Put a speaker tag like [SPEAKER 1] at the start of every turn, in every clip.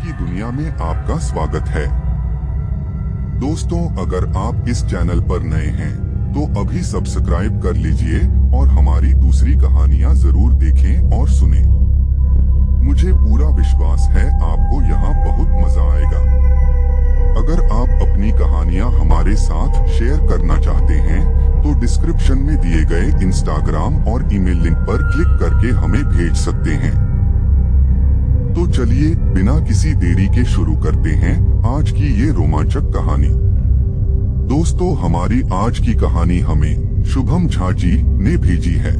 [SPEAKER 1] की दुनिया में आपका स्वागत है। दोस्तों, अगर आप इस चैनल पर नए हैं तो अभी सब्सक्राइब कर लीजिए और हमारी दूसरी कहानियां जरूर देखें और सुनें। मुझे पूरा विश्वास है आपको यहाँ बहुत मजा आएगा। अगर आप अपनी कहानियां हमारे साथ शेयर करना चाहते हैं तो डिस्क्रिप्शन में दिए गए इंस्टाग्राम और ईमेल लिंक पर क्लिक करके हमें भेज सकते हैं। तो चलिए बिना किसी देरी के शुरू करते हैं आज की ये रोमांचक कहानी। दोस्तों, हमारी आज की कहानी हमें शुभम झा जी ने भेजी है।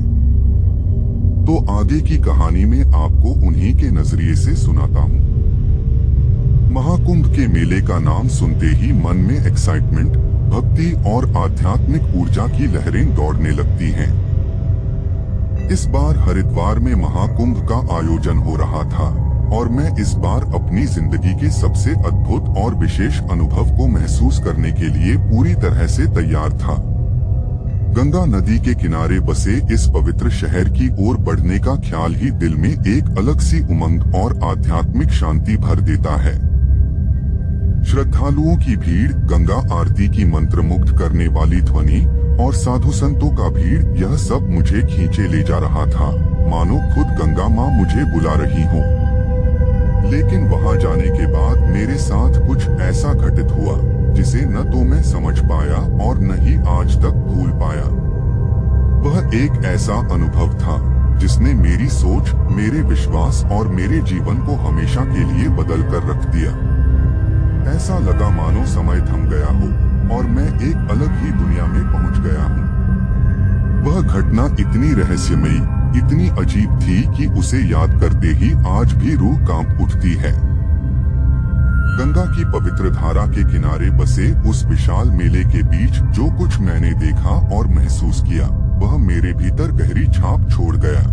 [SPEAKER 1] तो आगे की कहानी में आपको उन्हीं के नजरिए से सुनाता हूँ। महाकुंभ के मेले का नाम सुनते ही मन में एक्साइटमेंट, भक्ति और आध्यात्मिक ऊर्जा की लहरें दौड़ने लगती हैं। इस बार हरिद्वार में महाकुंभ का आयोजन हो रहा था और मैं इस बार अपनी जिंदगी के सबसे अद्भुत और विशेष अनुभव को महसूस करने के लिए पूरी तरह से तैयार था। गंगा नदी के किनारे बसे इस पवित्र शहर की ओर बढ़ने का ख्याल ही दिल में एक अलग सी उमंग और आध्यात्मिक शांति भर देता है। श्रद्धालुओं की भीड़, गंगा आरती की मंत्रमुग्ध करने वाली ध्वनि और साधु संतों का भीड़, यह सब मुझे खींचे ले जा रहा था, मानो खुद गंगा माँ मुझे बुला रही हो। लेकिन वहां जाने के बाद मेरे साथ कुछ ऐसा घटित हुआ जिसे न तो मैं समझ पाया और न ही आज तक भूल पाया। वह एक ऐसा अनुभव था जिसने मेरी सोच, मेरे विश्वास और मेरे जीवन को हमेशा के लिए बदल कर रख दिया। ऐसा लगा मानो समय थम गया हो और मैं एक अलग ही दुनिया में पहुंच गया हूं। वह घटना इतनी रहस्यमयी, इतनी अजीब थी कि उसे याद करते ही आज भी रूह कांप उठती है। गंगा की पवित्र धारा के किनारे बसे उस विशाल मेले के बीच जो कुछ मैंने देखा और महसूस किया, वह मेरे भीतर गहरी छाप छोड़ गया।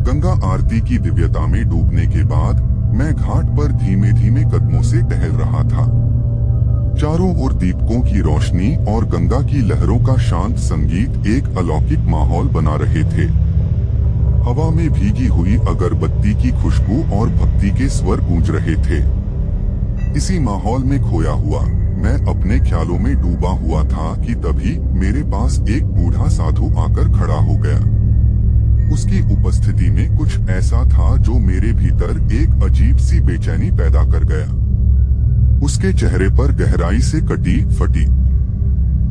[SPEAKER 1] गंगा आरती की दिव्यता में डूबने के बाद मैं घाट पर धीमे धीमे कदमों से टहल रहा था। चारों ओर दीपकों की रोशनी और गंगा की लहरों का शांत संगीत एक अलौकिक माहौल बना रहे थे। हवा में भीगी हुई अगरबत्ती की खुशबू और भक्ति के स्वर गूंज रहे थे। इसी माहौल में खोया हुआ मैं अपने ख्यालों में डूबा हुआ था कि तभी मेरे पास एक बूढ़ा साधु आकर खड़ा हो गया। उसकी उपस्थिति में कुछ ऐसा था जो मेरे भीतर एक अजीब सी बेचैनी पैदा कर गया। उसके चेहरे पर गहराई से कटी फटी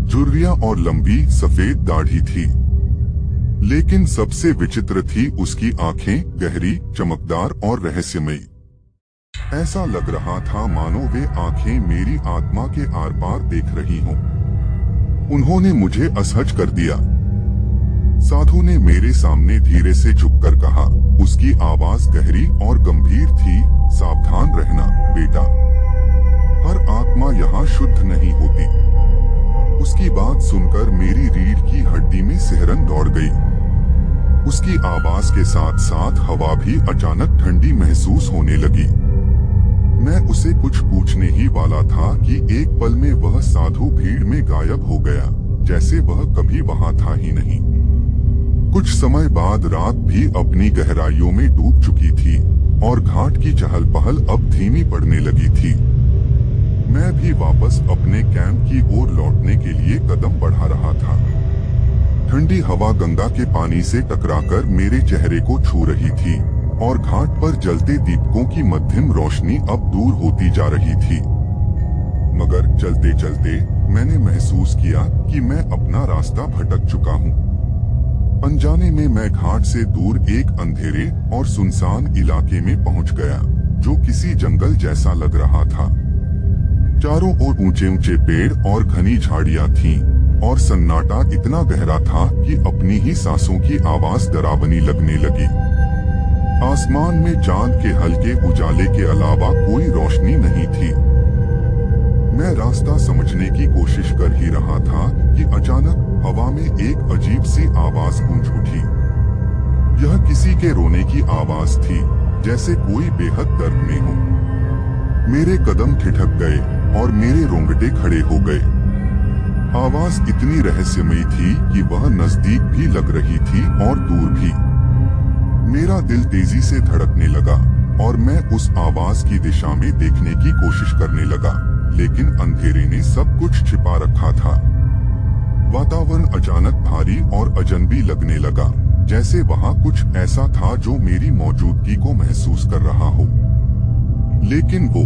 [SPEAKER 1] झुर्रियां और लंबी सफेद दाढ़ी थी, लेकिन सबसे विचित्र थी उसकी आंखें, गहरी, चमकदार और रहस्यमयी। ऐसा लग रहा था मानो वे आंखें मेरी आत्मा के आर पार देख रही हों। उन्होंने मुझे असहज कर दिया। साधु ने मेरे सामने धीरे से झुककर कहा, उसकी आवाज गहरी और गंभीर थी, सावधान रहना बेटा, हर आत्मा यहाँ शुद्ध नहीं होती। उसकी बात सुनकर मेरी रीढ़ की हड्डी में सिहरन दौड़ गई। उसकी आवाज के साथ साथ हवा भी अचानक ठंडी महसूस होने लगी। मैं उसे कुछ पूछने ही वाला था कि एक पल में वह साधु भीड़ में गायब हो गया, जैसे वह कभी वहां था ही नहीं। कुछ समय बाद रात भी अपनी गहराइयों में डूब चुकी थी और घाट की चहल पहल अब धीमी पड़ने लगी थी। मैं भी वापस अपने कैंप की ओर लौटने के लिए कदम बढ़ा रहा था। ठंडी हवा गंगा के पानी से टकराकर मेरे चेहरे को छू रही थी और घाट पर जलते दीपकों की मध्यम रोशनी अब दूर होती जा रही थी। मगर चलते चलते मैंने महसूस किया कि मैं अपना रास्ता भटक चुका हूँ। अनजाने में मैं घाट से दूर एक अंधेरे और सुनसान इलाके में पहुँच गया जो किसी जंगल जैसा लग रहा था। चारों ओर ऊंचे ऊंचे पेड़ और घनी झाड़ियां थीं और सन्नाटा इतना गहरा था कि अपनी ही सांसों की आवाज डरावनी लगने लगी। आसमान में चांद के हल्के उजाले के अलावा कोई रोशनी नहीं थी। मैं रास्ता समझने की कोशिश कर ही रहा था कि अचानक हवा में एक अजीब सी आवाज गूंज उठी। यह किसी के रोने की आवाज थी, जैसे कोई बेहद दर्द में हो। मेरे कदम ठिठक गए और मेरे रोंगटे खड़े हो गए। आवाज इतनी रहस्यमयी थी कि वह नजदीक भी लग रही थी और दूर भी। मेरा दिल तेजी से धड़कने लगा और मैं उस आवाज की दिशा में देखने की कोशिश करने लगा, लेकिन अंधेरे ने सब कुछ छिपा रखा था। वातावरण अचानक भारी और अजनबी लगने लगा, जैसे वहां कुछ ऐसा था जो मेरी मौजूदगी को महसूस कर रहा हो। लेकिन वो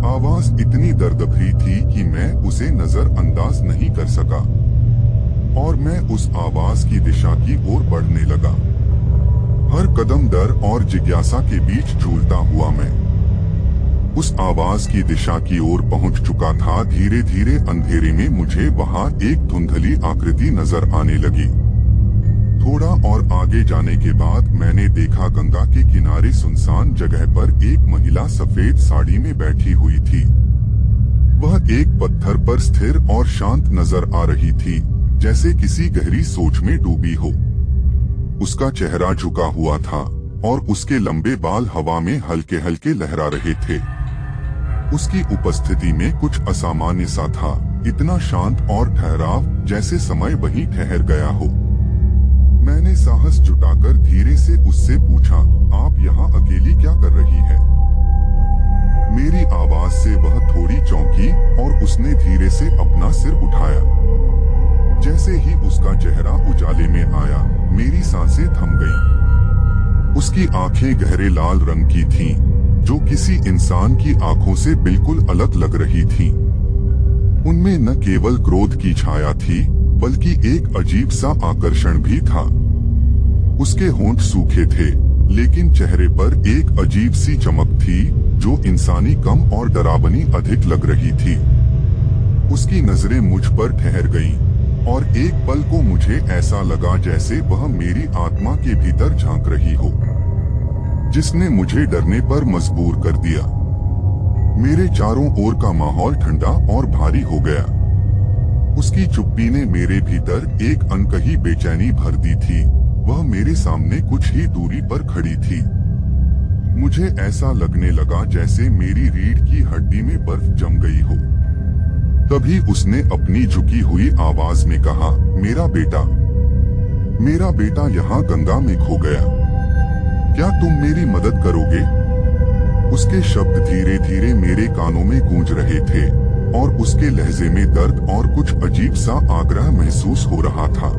[SPEAKER 1] आवाज इतनी दर्द भरी थी कि मैं उसे नजरअंदाज नहीं कर सका, और मैं उस आवाज की दिशा की ओर बढ़ने लगा। हर कदम डर और जिज्ञासा के बीच झूलता हुआ मैं उस आवाज की दिशा की ओर पहुंच चुका था। धीरे धीरे अंधेरे में मुझे वहां एक धुंधली आकृति नजर आने लगी। थोड़ा और आगे जाने के बाद मैंने देखा गंगा के किनारे सुनसान जगह पर एक महिला सफेद साड़ी में बैठी हुई थी। वह एक पत्थर पर स्थिर और शांत नजर आ रही थी, जैसे किसी गहरी सोच में डूबी हो। उसका चेहरा झुका हुआ था और उसके लंबे बाल हवा में हल्के हल्के लहरा रहे थे। उसकी उपस्थिति में कुछ असामान्य सा था, इतना शांत और ठहराव जैसे समय वहीं ठहर गया हो। मैंने साहस जुटाकर धीरे से उससे पूछा, आप यहाँ अकेली क्या कर रही है? मेरी आवाज से वह थोड़ी चौंकी और उसने धीरे से अपना सिर उठाया। जैसे ही उसका चेहरा उजाले में आया, मेरी सांसें थम गईं। उसकी आंखें गहरे लाल रंग की थीं, जो किसी इंसान की आंखों से बिल्कुल अलग लग रही थीं। उनमें न केवल क्रोध की छाया थी, बल्कि एक अजीब सा आकर्षण भी था। उसके होंठ सूखे थे, लेकिन चेहरे पर एक अजीब सी चमक थी, जो इंसानी कम और डरावनी अधिक लग रही थी। उसकी नजरें मुझ पर ठहर गईं, और एक पल को मुझे ऐसा लगा जैसे वह मेरी आत्मा के भीतर झांक रही हो, जिसने मुझे डरने पर मजबूर कर दिया। मेरे चारों ओर का माहौल ठंडा और भारी हो गया। उसकी चुप्पी ने मेरे भीतर एक अनकही बेचैनी भर दी थी। वह मेरे सामने कुछ ही दूरी पर खड़ी थी। मुझे ऐसा लगने लगा जैसे मेरी रीढ़ की हड्डी में बर्फ जम गई हो। तभी उसने अपनी झुकी हुई आवाज में कहा, मेरा बेटा यहाँ गंगा में खो गया। क्या तुम मेरी मदद करोगे? उसके शब्द धीरे धीरे मेरे कानों में गूंज रहे थे, और उसके लहजे में दर्द और कुछ अजीब सा आग्रह महसूस हो रहा था।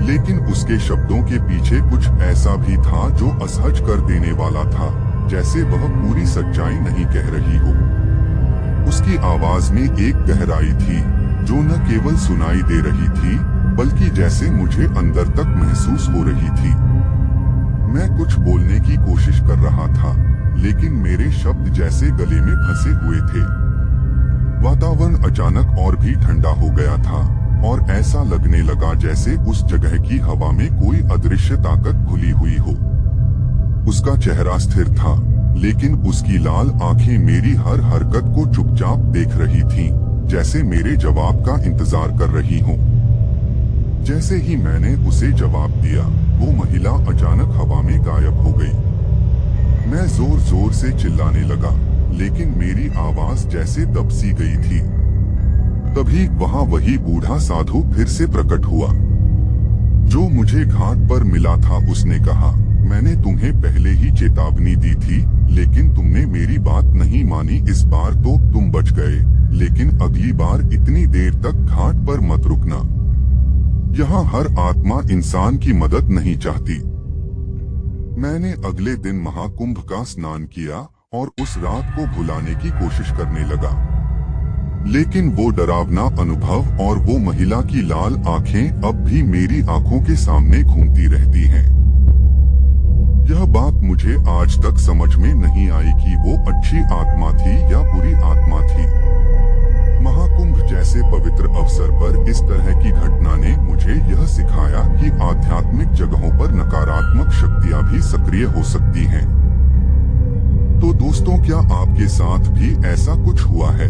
[SPEAKER 1] लेकिन उसके शब्दों के पीछे कुछ ऐसा भी था जो असहज कर देने वाला था, जैसे वह पूरी सच्चाई नहीं कह रही हो। उसकी आवाज में एक गहराई थी, जो न केवल सुनाई दे रही थी, बल्कि जैसे मुझे अंदर तक महसूस हो रही थी। मैं कुछ बोलने की कोशिश कर रहा था, लेकिन मेरे शब्द जैसे गले में फंसे हुए थे। वातावरण अचानक और भी ठंडा हो गया था, और ऐसा लगने लगा जैसे उस जगह की हवा में कोई अदृश्य ताकत घुली हुई हो। उसका चेहरा स्थिर था, लेकिन उसकी लाल आंखें मेरी हर हरकत को चुपचाप देख रही थीं, जैसे मेरे जवाब का इंतजार कर रही हों। जैसे ही मैंने उसे जवाब दिया, वो महिला अचानक हवा में गायब हो गई। मैं जोर जोर से चिल्लाने लगा, लेकिन मेरी आवाज जैसे दब सी गई थी। तभी वहां वही बूढ़ा साधु फिर से प्रकट हुआ, जो मुझे घाट पर मिला था। उसने कहा, मैंने तुम्हें पहले ही चेतावनी दी थी, लेकिन तुमने मेरी बात नहीं मानी। इस बार तो तुम बच गए, लेकिन अगली बार इतनी देर तक घाट पर मत रुकना। यहाँ हर आत्मा इंसान की मदद नहीं चाहती। मैंने अगले दिन महाकुंभ का स्नान किया और उस रात को भुलाने की कोशिश करने लगा, लेकिन वो डरावना अनुभव और वो महिला की लाल आंखें अब भी मेरी आंखों के सामने घूमती रहती हैं। यह बात मुझे आज तक समझ में नहीं आई कि वो अच्छी आत्मा थी या बुरी आत्मा थी। महाकुंभ जैसे पवित्र अवसर पर इस तरह की घटना ने मुझे यह सिखाया कि आध्यात्मिक जगहों पर नकारात्मक शक्तियां भी सक्रिय हो सकती हैं। तो दोस्तों, क्या आपके साथ भी ऐसा कुछ हुआ है?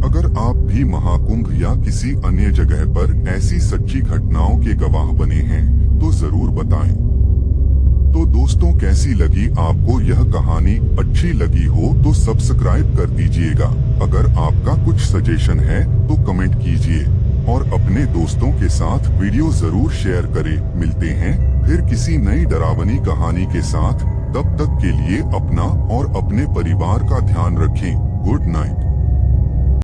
[SPEAKER 1] अगर आप भी महाकुंभ या किसी अन्य जगह पर ऐसी सच्ची घटनाओं के गवाह बने हैं, तो जरूर बताएं। तो दोस्तों, कैसी लगी आपको यह कहानी? अच्छी लगी हो तो सब्सक्राइब कर दीजिएगा। अगर आपका कुछ सजेशन है तो कमेंट कीजिए। और अपने दोस्तों के साथ वीडियो जरूर शेयर करें। मिलते हैं फिर किसी नई डरावनी कहानी के साथ। तब तक के लिए अपना और अपने परिवार का ध्यान रखें। Good night.